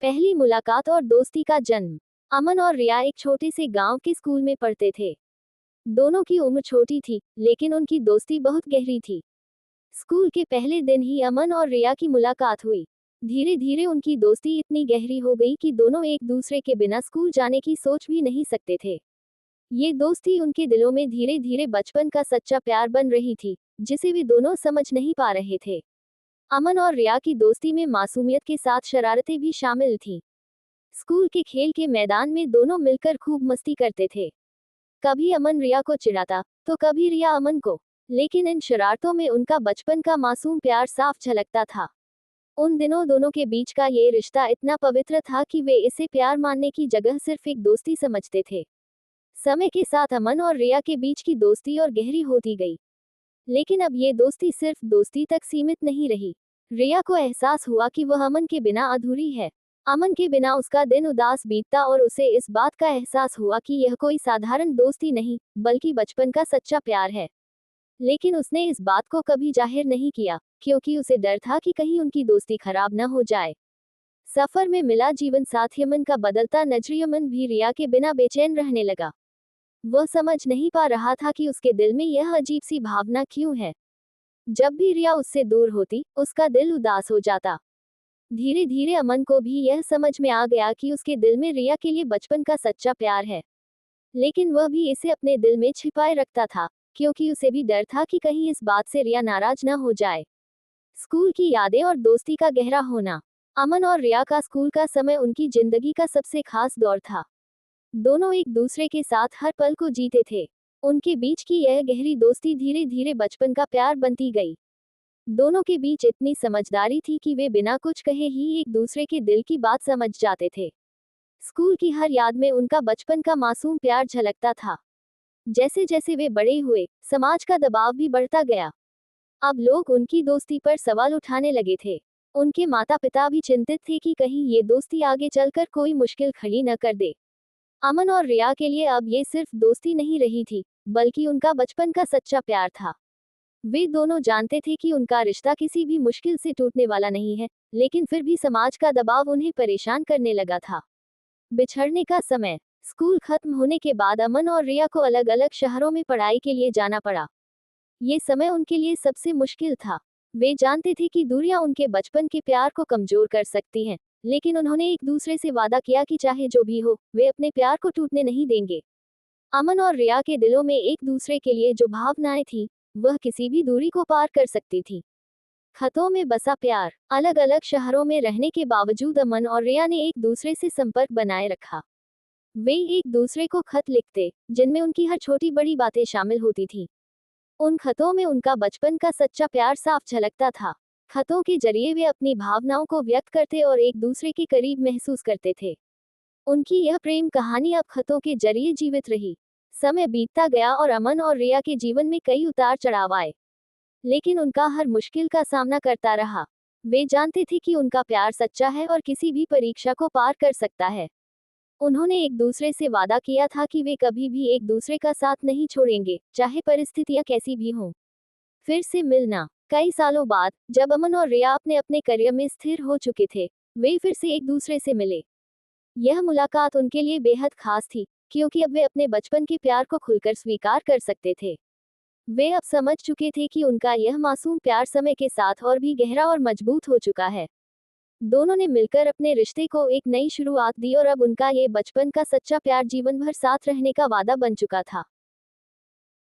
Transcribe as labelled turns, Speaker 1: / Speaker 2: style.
Speaker 1: पहली मुलाकात और दोस्ती का जन्म। अमन और रिया एक छोटे से गांव के स्कूल में पढ़ते थे। दोनों की उम्र छोटी थी, लेकिन उनकी दोस्ती बहुत गहरी थी। स्कूल के पहले दिन ही अमन और रिया की मुलाकात हुई। धीरे धीरे उनकी दोस्ती इतनी गहरी हो गई कि दोनों एक दूसरे के बिना स्कूल जाने की सोच भी नहीं सकते थे। ये दोस्ती उनके दिलों में धीरे धीरे बचपन का सच्चा प्यार बन रही थी, जिसे वे दोनों समझ नहीं पा रहे थे। अमन और रिया की दोस्ती में मासूमियत के साथ शरारतें भी शामिल थीं। स्कूल के खेल के मैदान में दोनों मिलकर खूब मस्ती करते थे। कभी अमन रिया को चिढ़ाता, तो कभी रिया अमन को। लेकिन इन शरारतों में उनका बचपन का मासूम प्यार साफ झलकता था। उन दिनों दोनों के बीच का ये रिश्ता इतना पवित्र था कि वे इसे प्यार मानने की जगह सिर्फ एक दोस्ती समझते थे। समय के साथ अमन और रिया के बीच की दोस्ती और गहरी होती गई। लेकिन अब ये दोस्ती सिर्फ दोस्ती तक सीमित नहीं रही। रिया को एहसास हुआ कि वह अमन के बिना अधूरी है। अमन के बिना उसका दिन उदास बीतता और उसे इस बात का एहसास हुआ कि यह कोई साधारण दोस्ती नहीं, बल्कि बचपन का सच्चा प्यार है। लेकिन उसने इस बात को कभी जाहिर नहीं किया, क्योंकि उसे डर था कि कहीं उनकी दोस्ती खराब न हो जाए। सफर में मिला जीवन साथी अमन का बदलता नजरिया अमन भी रिया के बिना बेचैन रहने लगा। वह समझ नहीं पा रहा था कि उसके दिल में यह अजीब सी भावना क्यों है। जब भी रिया उससे दूर होती, उसका दिल उदास हो जाता। धीरे धीरे अमन को भी यह समझ में आ गया कि उसके दिल में रिया के लिए बचपन का सच्चा प्यार है। लेकिन वह भी इसे अपने दिल में छिपाए रखता था, क्योंकि उसे भी डर था कि कहीं इस बात से रिया नाराज न हो जाए। स्कूल की यादें और दोस्ती का गहरा होना। अमन और रिया का स्कूल का समय उनकी जिंदगी का सबसे खास दौर था। दोनों एक दूसरे के साथ हर पल को जीते थे। उनके बीच की यह गहरी दोस्ती धीरे धीरे बचपन का प्यार बनती गई। दोनों के बीच इतनी समझदारी थी कि वे बिना कुछ कहे ही एक दूसरे के दिल की बात समझ जाते थे। स्कूल की हर याद में उनका बचपन का मासूम प्यार झलकता था। जैसे जैसे वे बड़े हुए, समाज का दबाव भी बढ़ता गया। अब लोग उनकी दोस्ती पर सवाल उठाने लगे थे। उनके माता पिता भी चिंतित थे कि कहीं ये दोस्ती आगे चलकर कोई मुश्किल खड़ी न कर दे। अमन और रिया के लिए अब ये सिर्फ दोस्ती नहीं रही थी, बल्कि उनका बचपन का सच्चा प्यार था। वे दोनों जानते थे कि उनका रिश्ता किसी भी मुश्किल से टूटने वाला नहीं है, लेकिन फिर भी समाज का दबाव उन्हें परेशान करने लगा था। बिछड़ने का समय। स्कूल खत्म होने के बाद अमन और रिया को अलग अलग शहरों में पढ़ाई के लिए जाना पड़ा। ये समय उनके लिए सबसे मुश्किल था। वे जानते थे कि दूरियां उनके बचपन के प्यार को कमजोर कर सकती हैं, लेकिन उन्होंने एक दूसरे से वादा किया कि चाहे जो भी हो, वे अपने प्यार को टूटने नहीं देंगे। अमन और रिया के दिलों में एक दूसरे के लिए जो भावनाएं थी, वह किसी भी दूरी को पार कर सकती थी। खतों में बसा प्यार। अलग अलग शहरों में रहने के बावजूद अमन और रिया ने एक दूसरे से संपर्क बनाए रखा। वे एक दूसरे को खत लिखते, जिनमें उनकी हर छोटी बड़ी बातें शामिल होती थी। उन खतों में उनका बचपन का सच्चा प्यार साफ झलकता था। खतों के जरिए वे अपनी भावनाओं को व्यक्त करते और एक दूसरे के करीब महसूस करते थे। उनकी यह प्रेम कहानी अब खतों के जरिए जीवित रही। समय बीतता गया और अमन और रिया के जीवन में कई उतार चढ़ाव आए, लेकिन उनका हर मुश्किल का सामना करता रहा। वे जानते थे कि उनका प्यार सच्चा है और किसी भी परीक्षा को पार कर सकता है। उन्होंने एक दूसरे से वादा किया था कि वे कभी भी एक दूसरे का साथ नहीं छोड़ेंगे, चाहे परिस्थितियां कैसी भी हों। फिर से मिलना। कई सालों बाद, जब अमन और रिया अपने अपने करियर में स्थिर हो चुके थे, वे फिर से एक दूसरे से मिले। यह मुलाकात उनके लिए बेहद खास थी, क्योंकि अब वे अपने बचपन के प्यार को खुलकर स्वीकार कर सकते थे। वे अब समझ चुके थे कि उनका यह मासूम प्यार समय के साथ और भी गहरा और मजबूत हो चुका है। दोनों ने मिलकर अपने रिश्ते को एक नई शुरुआत दी और अब उनका ये बचपन का सच्चा प्यार जीवन भर साथ रहने का वादा बन चुका था।